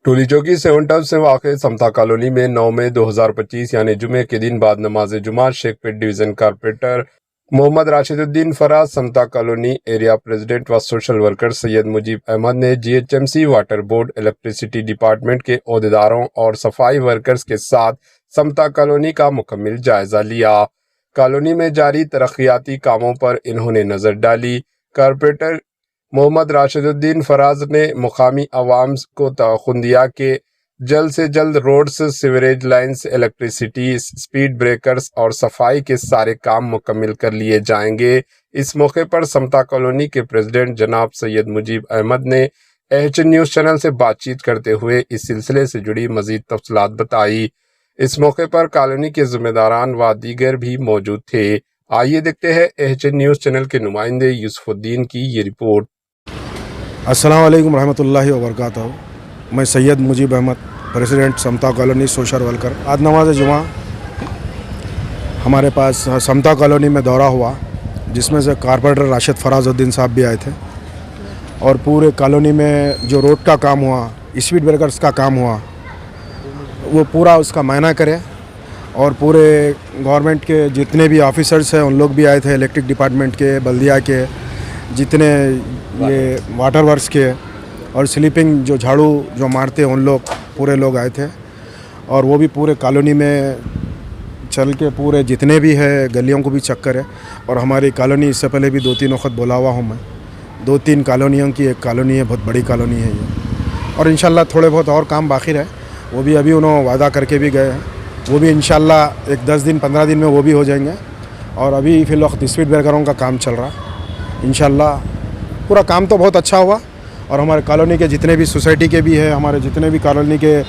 Tolichowki seven town से वाक़ समता colony में 9 मई 2025 यानी जुमे के दिन बाद नमाज जुमा शेखपेट डिवीजन कारपोरेटर मोहम्मद राशिदुद्दीन फराज, समता कॉलोनी एरिया प्रेसिडेंट व सोशल वर्कर सैयद मुजीब अहमद ने GHMC water board, electricity department के ओहदेदारों और सफाई वर्कर्स के साथ समता कॉलोनी का मुकम्मल जायजा लिया। कॉलोनी में जारी तरक्याती कामों पर इन्होंने नजर डाली। कारपोरेटर मोहम्मद राशिदुद्दीन फराज ने मुकामी अवाम को तवक्कुन दिया कि जल्द से जल्द roads, sewerage lines, electricity, speed breakers और सफाई के सारे काम मुकम्मल कर लिए जाएंगे। इस मौके पर समता कॉलोनी के प्रेसिडेंट जनाब सैयद मुजीब अहमद ने एएचएन न्यूज़ चैनल से बातचीत करते हुए इस सिलसिले से जुड़ी मजीद तफसीलात बताई। इस मौके पर कॉलोनी के जिम्मेदारान व दीगर भी मौजूद थे। आइए देखते हैं एएचएन न्यूज़ चैनल के नुमाइंदे यूसुफुद्दीन की ये रिपोर्ट। अस्सलाम वालेकुम रहमतुल्लाहि व बरकातहू। मैं सैयद मुजीब अहमद, प्रेसिडेंट समता कॉलोनी सोशल वर्कर। आज नमाज जुमा हमारे पास समता कॉलोनी में दौरा हुआ, जिसमें से कारपोरेटर राशिद फराजुद्दीन साहब भी आए थे और पूरे कॉलोनी में जो रोड का काम हुआ, स्पीड ब्रेकर्स का काम हुआ, वो पूरा उसका मायना करे। और पूरे गवर्नमेंट के जितने भी ऑफिसर्स हैं उन लोग भी आए थे, इलेक्ट्रिक डिपार्टमेंट के, बल्दिया के, जितने ये वाटर वर्क्स के और स्लीपिंग जो झाड़ू जो मारते हैं उन लोग, पूरे लोग आए थे। और वो भी पूरे कॉलोनी में चल के पूरे जितने भी है गलियों को भी चक्कर है। और हमारी कॉलोनी इससे पहले भी 2-3 वक्त बुला हुआ हूँ मैं। 2-3 कॉलोनियों की एक कॉलोनी है, बहुत बड़ी कॉलोनी है ये। और इंशाल्लाह थोड़े बहुत और काम बाकी रहे, वो भी अभी उन्होंने वादा करके भी गए हैं, वो भी इंशाल्लाह एक 10 दिन 15 दिन में वो भी हो जाएंगे। और अभी फिल वक्त स्पीड ब्रेकरों का काम चल रहा है। इंशाल्लाह पूरा काम तो बहुत अच्छा हुआ। और हमारे कॉलोनी के जितने भी सोसाइटी के भी है, हमारे जितने भी कॉलोनी के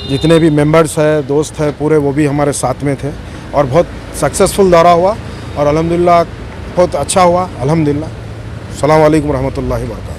जितने भी मेंबर्स हैं, दोस्त हैं पूरे, वो भी हमारे साथ में थे और बहुत सक्सेसफुल दौरा हुआ और अल्हम्दुलिल्लाह बहुत अच्छा हुआ। अल्हम्दुलिल्लाह। अस्सलाम वालेकुम रहमतुल्लाहि व बरकातहू।